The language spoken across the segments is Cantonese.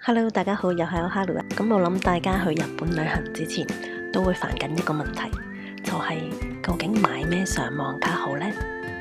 Hello，大家好，又係我 Hello 啊。咁我諗大家去日本旅行之前都會煩緊一個問題，就係究竟買咩上網卡好呢？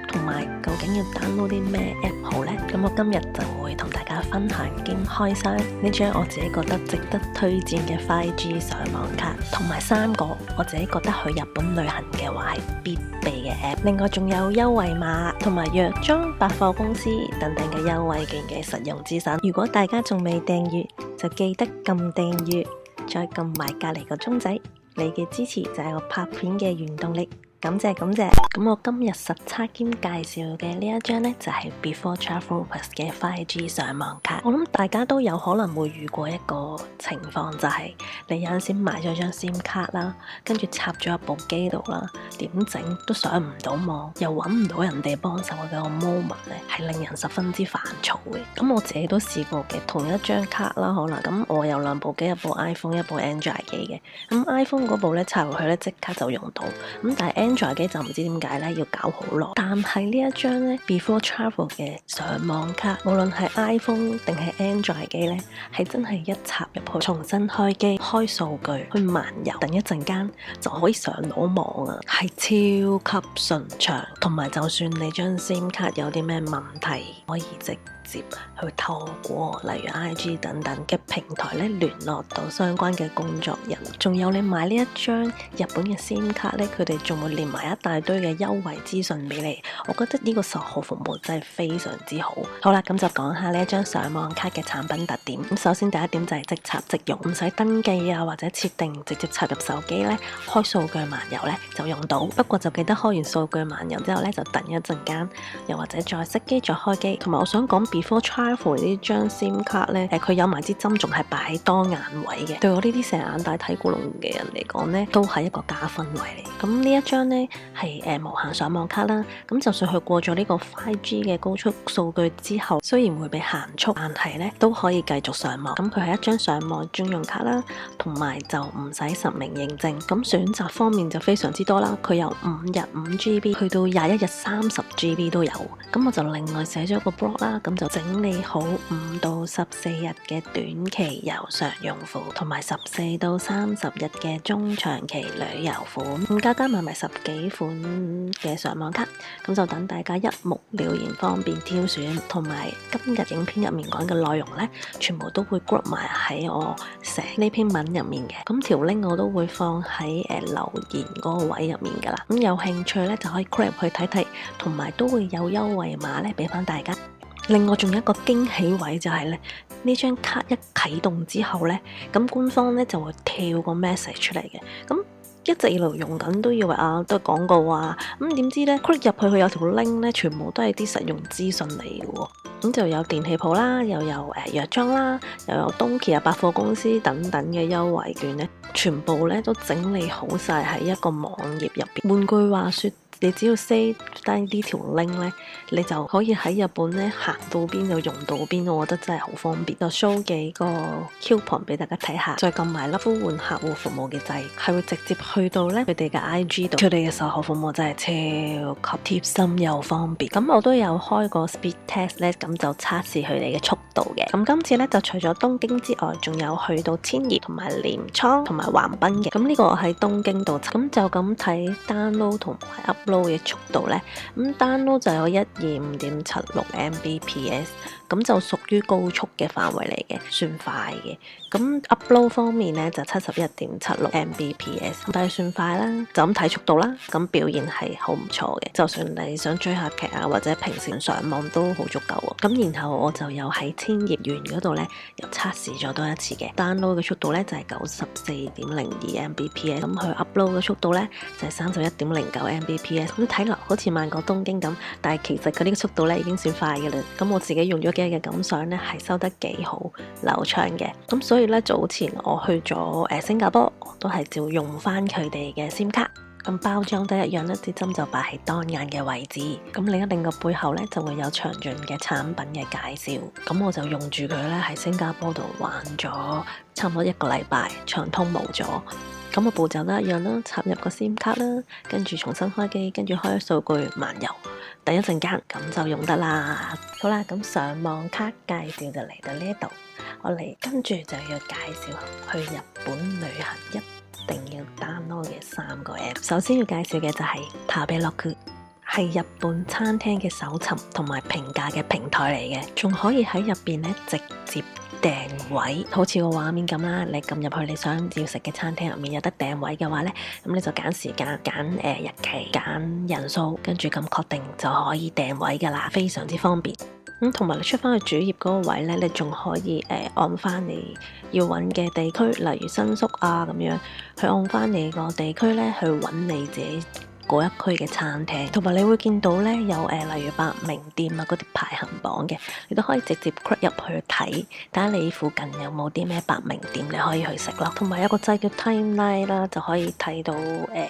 同埋究竟要 download 啲咩 app 好呢？咁我今日就會同大家分享經開箱呢張我自己覺得值得推薦嘅 5G 上網卡，同埋3個我自己覺得去日本旅行嘅話係必備嘅 app。另外仲有優惠碼同埋藥妝、百貨公司等等嘅優惠券嘅實用資訊。如果大家仲未訂閱，就記得撳訂閱，再撳埋隔離個鐘仔。你嘅支持就係我拍片嘅原動力。感謝。咁我今日實測兼介紹嘅呢一張呢，就係 Before Travel Plus 嘅 5G 上網卡。我諗大家都有可能會遇過一個情況，就係你有陣時買咗張 SIM 卡啦，跟住插咗入部機度啦，點整都上唔到網，又揾唔到人哋幫手嘅個 moment 咧，係令人十分之煩躁嘅。咁我自己都試過嘅，同一張卡啦，可能咁我有兩部機，一部 iPhone 一部 Android 機嘅。咁 iPhone 嗰部咧插入去咧即刻就用到，咁但係 Android 機就唔知點解咧要搞好耐。但係呢一張咧 Before Travel 嘅上網卡，無論係 iPhone 定係 Android 機咧，係真係一插入去，重新開機開數據去漫遊，等一陣間就可以上到網啊，係超級順暢。同埋就算你張 SIM 卡有啲咩問題，可以直接去透過例如 IG 等等嘅平台咧聯絡到相關嘅工作人。仲有你買呢一張日本嘅 SIM 卡咧，佢哋仲會連埋一大堆嘅優惠資訊俾你。我覺得呢個售後服務真係非常之好。好啦，咁就講下呢一張上網卡嘅產品特點。咁首先第一點就係即插即用，唔使登記啊或者設定，直接插入手機咧開數據漫遊咧就用到。不過就記得開完數據漫遊之後咧就等一陣間，又或者再熄機再開機。同埋我想講 Before Travel 呢張 SIM 卡咧，佢有埋支針，仲係擺喺當眼位嘅。對我呢啲成日眼大睇古龍嘅人嚟講咧，都係一個加分位嚟。咁呢一張咧係無限上網卡啦。咁就算佢過咗呢個 5G 嘅高速數據之後，雖然會被限速，但係咧都可以繼續上網。咁佢係一張上網專用卡啦，同埋就唔使實名認證。咁選擇方面就非常之多啦。佢由5日5GB 去到21日30GB 都有。咁我就另外寫咗個 blog 啦，咁就整理好5到14日嘅短期遊常用款，同埋14到30日嘅中長期旅遊款，加埋10幾款嘅上網卡，咁就等大家一目了然，方便挑選。同埋今日影片入面講嘅內容呢，全部都會 group 埋喺我寫呢篇文入面嘅。咁條 link 我都會放喺留言嗰個位入面噶啦。咁有興趣呢，就可以 click 入去睇睇，同埋都會有優惠碼呢俾翻大家。另外仲有一個驚喜位就係咧，呢張卡一啟動之後呢，咁官方呢就會跳個 message 出嚟嘅。咁一直以來用緊都以為都係廣告啊，咁點知呢 click 入去佢有條 link 呢，全部都係啲實用資訊嚟嘅喎。咁就有電器鋪啦，又有藥妝啦，又有東奇啊百貨公司等等嘅優惠券呢，全部呢都整理好晒喺一個網頁入邊。換句話說，你只要 save 低呢條 link 咧，你就可以喺日本咧行到邊就用到邊，我覺得真係好方便。就 show 幾個 coupon 俾大家睇下，再撳埋粒呼喚客戶服務嘅掣，係會直接去到咧佢哋嘅 IG 度。佢哋嘅售後服務真係超級貼心又方便。咁我都有開個 speed test 咧，咁就測試佢哋嘅速度嘅。咁今次咧就除咗東京之外，仲有去到千葉同埋鎌倉同埋橫濱嘅。咁呢個我喺東京度，咁就咁睇 download 同埋 upload嘅速度咧，咁 download 就有125.76 Mbps， 咁就屬於高速嘅範圍嚟嘅，算快嘅。咁 upload 方面咧就71.76 Mbps， 但係算快啦。就咁睇速度啦，咁表現係好唔錯嘅。就算你想追下劇啊，或者平時上網都好足夠喎。咁然後我就有喺千葉縣嗰度咧又測試咗多一次嘅 download 嘅速度咧就係94.02 Mbps， 咁佢 upload 嘅速度咧就係31.09 Mbps。咁睇落好似慢過東京咁，但係其實佢呢個速度咧已經算快嘅啦。咁我自己用咗幾日嘅感想咧係收得幾好流暢嘅。咁所以咧早前我去咗新加坡，我都係照用翻佢哋嘅 SIM 卡。咁包裝都一樣啦，啲針就擺喺當眼嘅位置。咁另一個背後咧就會有詳盡嘅產品嘅介紹。咁我就用住佢咧喺新加坡度玩咗差唔多1個禮拜，暢通無阻。咁個步驟都一樣啦，插入個 SIM 卡啦，跟住重新開機，跟住開數據漫遊，等一陣間咁就用得啦。好啦，咁上網卡介紹就嚟到呢一度，我嚟跟住就要介紹去日本旅行一定要 download 嘅3個 app。首先要介紹嘅就係食べログ，係日本餐廳嘅搜尋同埋評價嘅平台嚟嘅，仲可以喺入邊咧直接訂位，好似個畫面咁啦。你撳入去你想要食嘅餐廳入面有得訂位嘅話咧，咁你就揀時間、揀日期、揀人數，跟住咁確定就可以訂位噶啦，非常之方便。咁同埋你出翻去主頁嗰個位咧，你仲可以按翻你要揾嘅地區，例如新宿啊咁樣，去按翻你個地區咧去揾你自己嗰一區嘅餐廳，同埋你會見到咧有例如百名店啊嗰啲排行榜嘅，你都可以直接 click 入去睇下你附近有冇啲咩百名店你可以去食咯。同埋有個掣叫 Timeline 啦，就可以睇到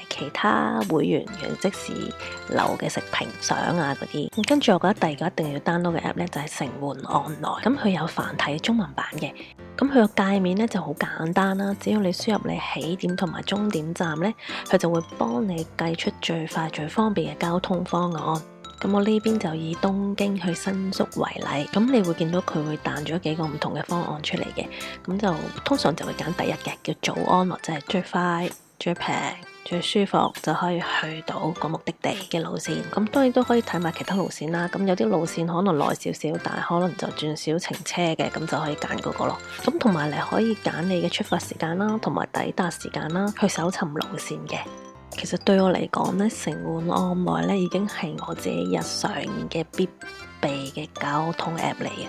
其他會員嘅即時留嘅食評相啊嗰啲。跟住我覺得第二個一定要 download 嘅 app 咧就係城門 online，咁佢有繁體中文版嘅。咁佢個界面咧就好簡單啦，只要你輸入你起點同埋終點站咧，佢就會幫你計出最快最方便嘅交通方案。咁我呢邊就以東京去新宿為例，咁你會見到佢會彈咗幾個唔同嘅方案出嚟嘅，咁就通常就會揀第一嘅叫早安或者係最快、最平、最舒服就可以去到個目的地嘅路線。咁當然都可以睇埋其他路線啦。咁有啲路線可能耐少少，但係可能就轉小程車嘅，咁就可以揀嗰個咯。咁同埋你可以揀你嘅出發時間啦，同埋抵達時間啦，去搜尋路線嘅。其實對我嚟講咧，城門 online 咧已經係我自己日常嘅必備嘅交通 app 嚟嘅。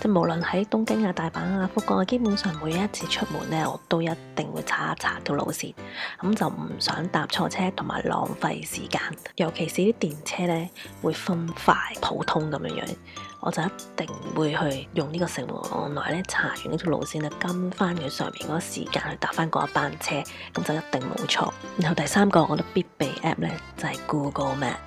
即係無論喺東京啊、大阪啊、福岡啊，基本上每一次出門咧，我都一定會查一查條路線，咁就唔想搭錯車同埋浪費時間。尤其是啲電車咧會分快普通咁樣樣，我就一定會去用呢個城門 online 咧查完呢條路線，就跟翻佢上面嗰個時間去搭翻嗰一班車，咁就一定冇錯。然後第三個我覺得必備 app 咧就係 Google Map。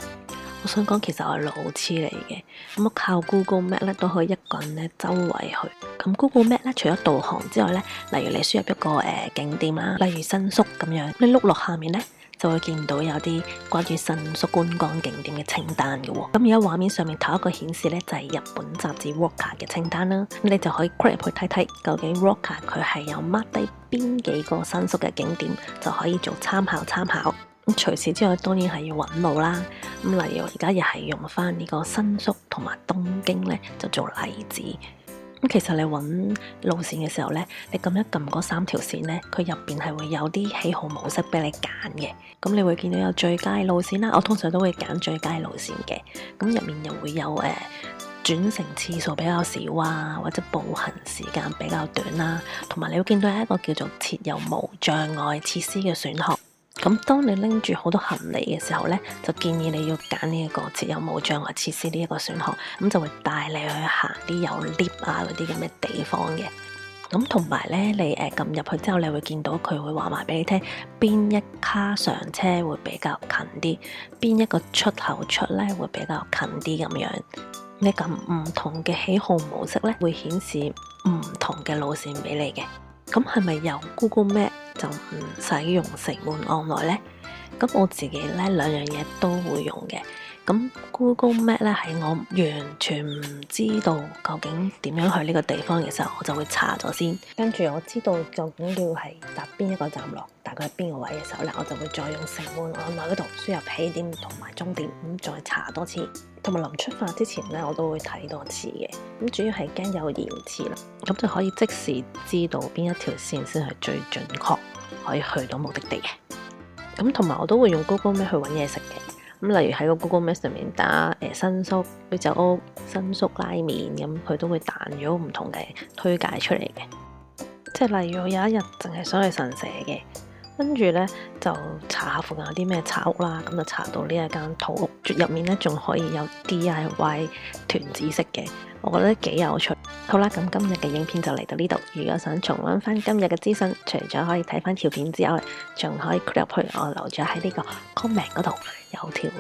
我想講，其實我係路痴嚟嘅，咁我靠 Google Map 咧都可以一個人咧周圍去。咁 Google Map 咧除咗導航之外咧，例如你輸入一個景點啦，例如新宿咁樣，你碌落下面咧就會見到有啲關於新宿觀光景點嘅清單嘅喎。咁而家畫面上面頭一個顯示咧就係日本雜誌 Worka 嘅清單啦，咁你就可以 click 入去睇睇究竟 Worka 佢係有 mark 低邊幾個新宿嘅景點，就可以做參考。咁除此之外，當然係要揾路啦。咁例如我而家又係用翻呢個新宿同埋東京咧，就做例子。咁其實你揾路線嘅時候咧，你撳一撳嗰3條線咧，佢入邊係會有啲喜好模式俾你揀嘅。咁你會見到有最佳路線啦，我通常都會揀最佳路線嘅。咁入面又會有轉乘次數比較少啊，或者步行時間比較短啦，同埋你會見到有一個叫做設有無障礙設施嘅選項。咁當你拎住好多行李嘅時候咧，就建議你要揀呢一個設有無障礙設施呢一個選項，咁就會帶你去行啲有 lift 啊嗰啲咁嘅地方嘅。咁同埋咧，你撳入去之後，你會見到佢會話埋俾你聽邊一卡上車會比較近啲，邊一個出口出咧會比較近啲咁樣。你撳唔同嘅喜好模式咧，會顯示唔同嘅路線俾你嘅。咁係咪由 Google Map 就唔使用城門 online 呢？咁我自己咧兩樣嘢都會用嘅。咁 Google Map 咧係我完全唔知道究竟點樣去呢個地方嘅時候，我就會查咗先。跟住我知道究竟要係搭邊一個站落，大概係邊個位嘅時候咧，我就會再用城門 online 嗰度輸入起點同埋終點，咁再查多次。同埋臨出發之前咧，我都會睇多次嘅。咁主要係驚有延遲啦，咁就可以即時知道邊一條線先係最準確可以去到目的地嘅。咁同埋我都會用 Google Map 去揾嘢食嘅。咁例如喺個 Google Map 上面打新宿居酒屋、新宿拉麵，咁佢都會彈咗唔同嘅推介出嚟嘅。即係例如我有一日淨係想去神社嘅，跟住咧就查下附近有啲咩茶屋啦，咁就查到呢一間土屋，入面咧仲可以有 DIY 團子食嘅。我覺得幾有趣。好啦，咁今日嘅影片就嚟到呢度。如果想重溫翻今日嘅資訊，除咗可以睇翻條片之外，仲可以 click 入去我留咗喺呢個 comment 嗰度有條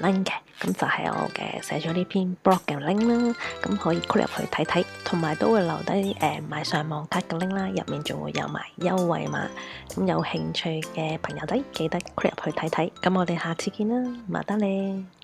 link 嘅，咁就係我嘅寫咗呢篇 blog 嘅 link 啦。咁可以 click 入去睇睇，同埋都會留低買上網卡嘅 link 啦，入面仲會有埋優惠碼。咁有興趣嘅朋友仔記得 click 入去睇睇。咁我哋下次見啦，馬得咧〜